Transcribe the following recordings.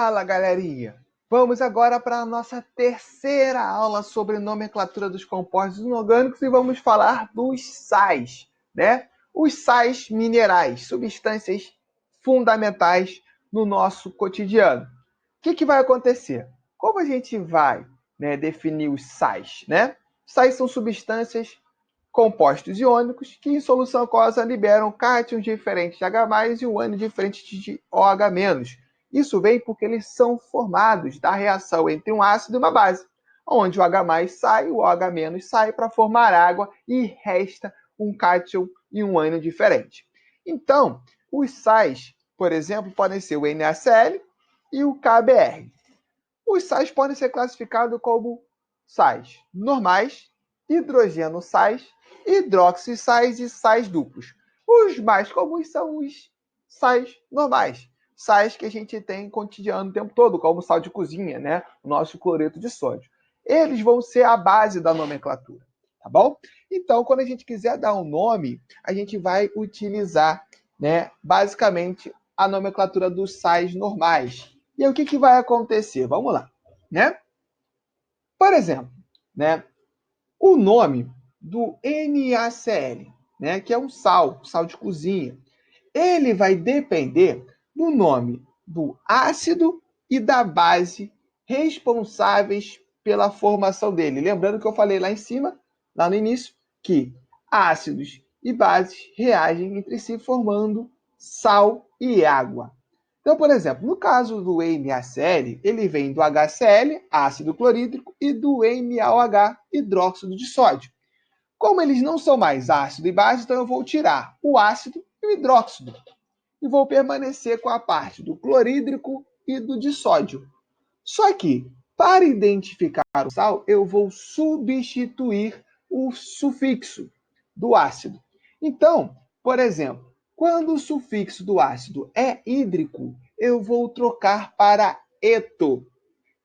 Fala, galerinha! Vamos agora para a nossa terceira aula sobre nomenclatura dos compostos inorgânicos e vamos falar dos sais, né? Os sais minerais, substâncias fundamentais no nosso cotidiano. O que vai acontecer? Como a gente vai, definir os sais, né? Sais são substâncias compostos iônicos que em solução aquosa liberam cátions diferentes de H+, e um ânion diferente de OH-. Isso vem porque eles são formados da reação entre um ácido e uma base, onde o H+ sai, o OH- sai para formar água e resta um cátion e um ânion diferente. Então, os sais, por exemplo, podem ser o NaCl e o KBr. Os sais podem ser classificados como sais normais, hidrogenossais, hidroxissais e sais duplos. Os mais comuns são os sais normais, sais que a gente tem cotidiano o tempo todo, como sal de cozinha, né? O nosso cloreto de sódio. Eles vão ser a base da nomenclatura, tá bom? Então, quando a gente quiser dar um nome, a gente vai utilizar, basicamente, a nomenclatura dos sais normais. E aí, o que vai acontecer? Vamos lá, né? Por exemplo, né, o nome do NaCl, né, que é um sal de cozinha, ele vai depender do nome do ácido e da base responsáveis pela formação dele. Lembrando que eu falei lá em cima, lá no início, que ácidos e bases reagem entre si formando sal e água. Então, por exemplo, no caso do NaCl, ele vem do HCl, ácido clorídrico, e do NaOH, hidróxido de sódio. Como eles não são mais ácido e base, então eu vou tirar o ácido e o hidróxido. E vou permanecer com a parte do clorídrico e do de sódio. Só que, para identificar o sal, eu vou substituir o sufixo do ácido. Então, por exemplo, quando o sufixo do ácido é hídrico, eu vou trocar para eto.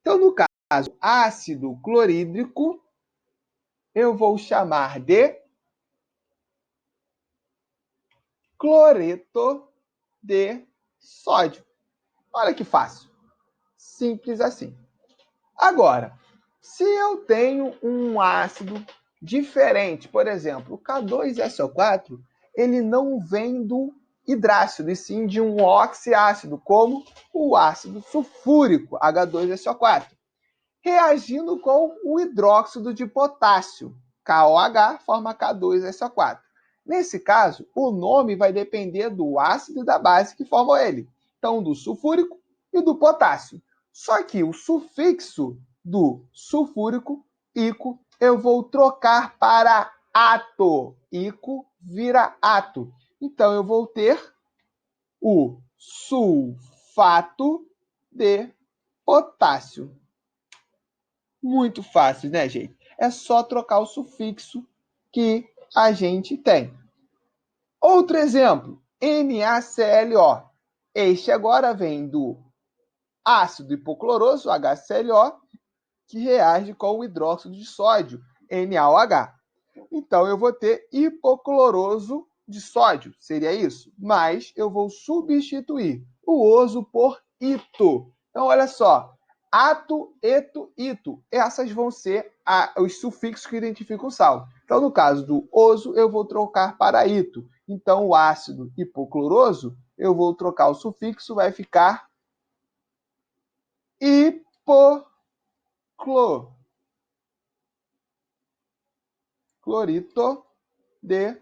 Então, no caso, ácido clorídrico, eu vou chamar de cloreto de sódio. Olha que fácil. Simples assim. Agora, se eu tenho um ácido diferente, por exemplo, o K2SO4, ele não vem do hidrácido, e sim de um oxiácido, como o ácido sulfúrico, H2SO4, reagindo com o hidróxido de potássio, KOH, forma K2SO4. Nesse caso, o nome vai depender do ácido e da base que formam ele, então do sulfúrico e do potássio. Só que o sufixo do sulfúrico, ico, eu vou trocar para ato. Ico vira ato. Então, eu vou ter o sulfato de potássio. Muito fácil, né, gente? É só trocar o sufixo que a gente tem. Outro exemplo, NaClO. Este agora vem do ácido hipocloroso, HClO, que reage com o hidróxido de sódio, NaOH. Então, eu vou ter hipocloroso de sódio, seria isso? Mas eu vou substituir o oso por ito. Então, olha só, ato, eto, ito. Essas vão ser os sufixos que identificam o sal. Então, no caso do oso, eu vou trocar para ito. Então, o ácido hipocloroso, eu vou trocar o sufixo, vai ficar clorito de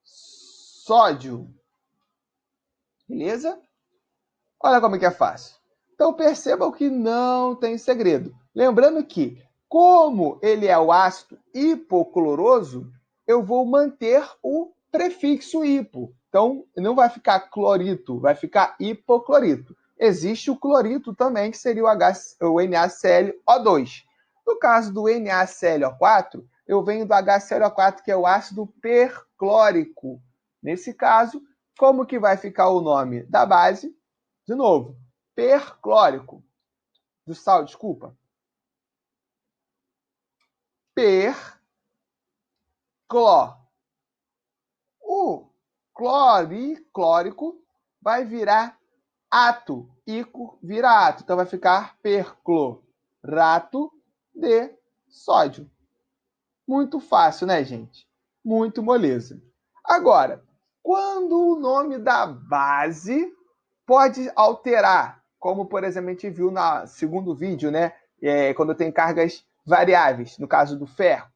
sódio. Beleza? Olha como é fácil. Então percebam que não tem segredo. Lembrando que, como ele é o ácido hipocloroso, eu vou manter o prefixo hipo. Então não vai ficar clorito, vai ficar hipoclorito. Existe o clorito também, que seria o NaClO2. No caso do NaClO4, eu venho do HClO4, que é o ácido perclórico. Nesse caso, como que vai ficar o nome da base? De novo, perclórico. Do sal, desculpa. Percló. O clórico vai virar ato. Ico vira ato. Então vai ficar perclorato de sódio. Muito fácil, né, gente? Muito moleza. Agora, quando o nome da base pode alterar, como, por exemplo, a gente viu no segundo vídeo, né? Quando tem cargas variáveis, no caso do ferro.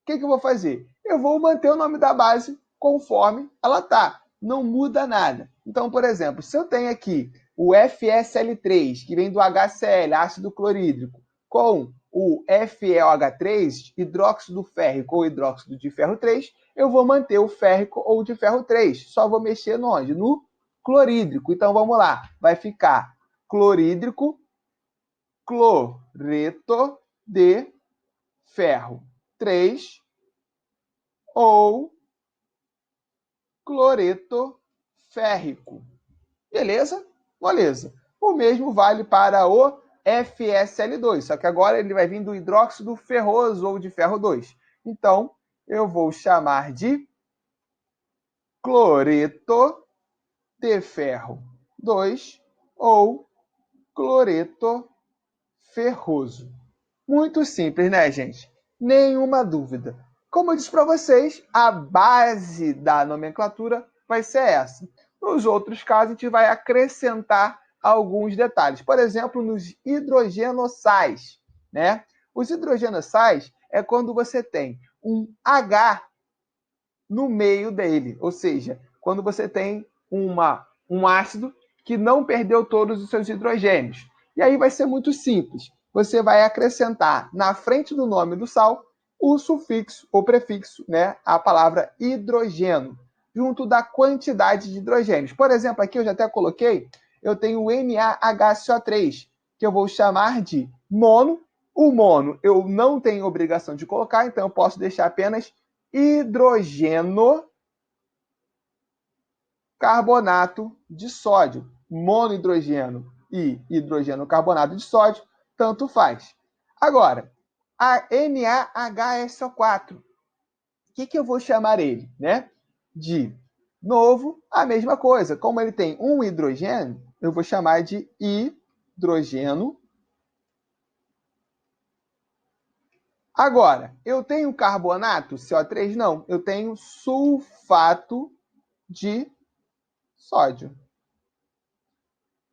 O que eu vou fazer? Eu vou manter o nome da base conforme ela está. Não muda nada. Então, por exemplo, se eu tenho aqui o FSL3, que vem do HCl, ácido clorídrico, com o FeOH3, hidróxido férrico ou hidróxido de ferro 3, eu vou manter o férrico ou de ferro 3. Só vou mexer no onde? No clorídrico. Então, vamos lá. Vai ficar clorídrico, cloreto de ferro 3 ou cloreto férrico. Beleza? Moleza. O mesmo vale para o FSL2, só que agora ele vai vir do hidróxido ferroso ou de ferro 2. Então, eu vou chamar de cloreto de ferro 2 ou cloreto ferroso. Muito simples, né, gente? Nenhuma dúvida. Como eu disse para vocês, a base da nomenclatura vai ser essa. Nos outros casos, a gente vai acrescentar alguns detalhes. Por exemplo, nos hidrogenossais, né? Os hidrogenossais é quando você tem um H no meio dele, ou seja, quando você tem um ácido que não perdeu todos os seus hidrogênios. E aí vai ser muito simples. Você vai acrescentar na frente do nome do sal o sufixo ou prefixo, né, a palavra hidrogênio, junto da quantidade de hidrogênios. Por exemplo, aqui eu já até coloquei, eu tenho o NaHCO3, que eu vou chamar de mono. O mono eu não tenho obrigação de colocar, então eu posso deixar apenas hidrogeno carbonato de sódio. Monohidrogeno e hidrogeno carbonato de sódio, tanto faz. Agora, a NaHSO4, o que eu vou chamar ele? Né? De novo, a mesma coisa. Como ele tem um hidrogênio, eu vou chamar de hidrogeno. Agora, eu tenho carbonato, CO3? Não, eu tenho sulfato de sódio.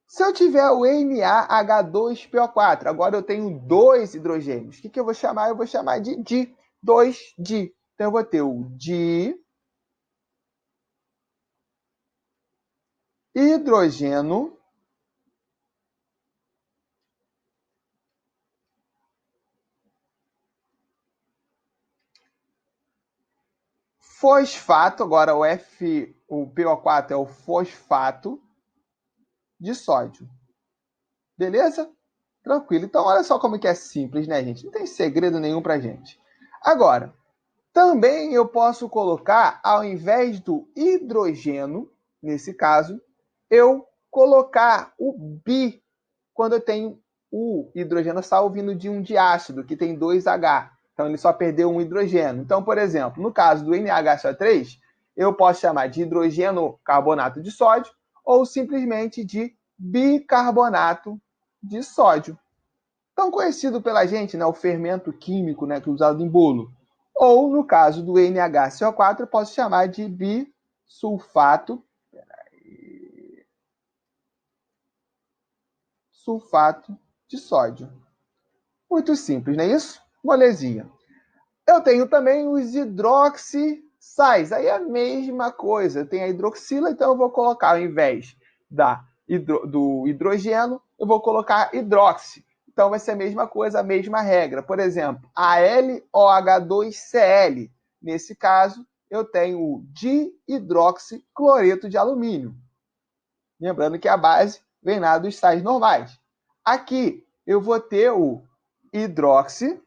Se eu tiver o NaH2PO4, agora eu tenho dois hidrogênios. O que eu vou chamar? Eu vou chamar de di, 2di. Então eu vou ter o dihidrogeno fosfato, agora o PO4 é o fosfato de sódio. Beleza? Tranquilo. Então, olha só como que é simples, né, gente? Não tem segredo nenhum pra gente. Agora, também eu posso colocar, ao invés do hidrogeno, nesse caso, eu colocar o bi, quando eu tenho o hidrogeno sal vindo de um diácido, que tem 2H. Então, ele só perdeu um hidrogênio. Então, por exemplo, no caso do NaHCO3, eu posso chamar de hidrogeno carbonato de sódio ou simplesmente de bicarbonato de sódio. Tão conhecido pela gente, né, o fermento químico, né, que é usado em bolo. Ou, no caso do NaHCO4, eu posso chamar de bisulfato sulfato de sódio. Muito simples, não é isso? Molezinha. Eu tenho também os hidroxissais. Aí é a mesma coisa. Eu tenho a hidroxila, então eu vou colocar, ao invés do hidrogênio, eu vou colocar hidroxi. Então vai ser a mesma coisa, a mesma regra. Por exemplo, a LOH2Cl. Nesse caso, eu tenho o dihidroxicloreto de alumínio. Lembrando que a base vem lá dos sais normais. Aqui eu vou ter o hidroxi,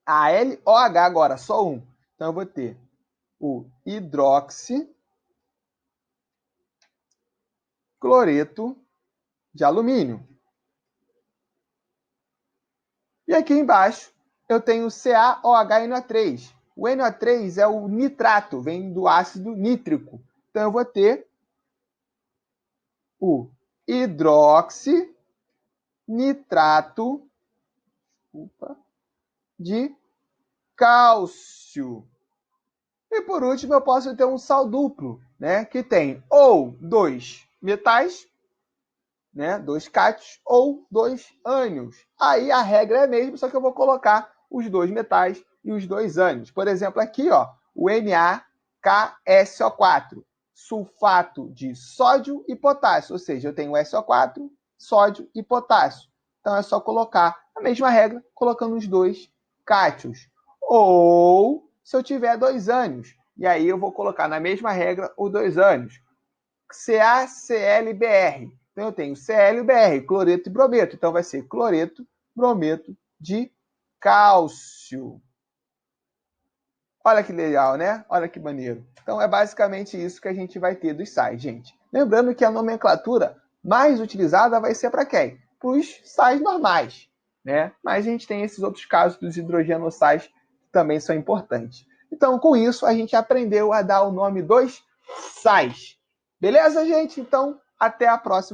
a LOH agora, só um. Então eu vou ter o hidroxicloreto de alumínio. E aqui embaixo eu tenho CaOH-NO3, O NO3 é o nitrato, vem do ácido nítrico. Então, eu vou ter o hidroxinitrato de cálcio. E por último, eu posso ter um sal duplo, né, que tem ou 2 metais, né, 2 cátions, ou 2 ânions. Aí a regra é a mesma, só que eu vou colocar os 2 metais e os 2 ânions. Por exemplo, aqui, ó, o NaKSO4, sulfato de sódio e potássio, ou seja, eu tenho SO4, sódio e potássio. Então é só colocar a mesma regra, colocando os 2 cátions. Ou se eu tiver 2 ânions, e aí eu vou colocar na mesma regra os 2 ânions. CaClBr. Então, eu tenho Cl e Br, cloreto e brometo. Então, vai ser cloreto, brometo de cálcio. Olha que legal, né? Olha que maneiro. Então, é basicamente isso que a gente vai ter dos sais, gente. Lembrando que a nomenclatura mais utilizada vai ser para quem? Para os sais normais, né? Mas a gente tem esses outros casos dos hidrogenossais que também são importantes. Então, com isso, a gente aprendeu a dar o nome dos sais. Beleza, gente? Então, até a próxima.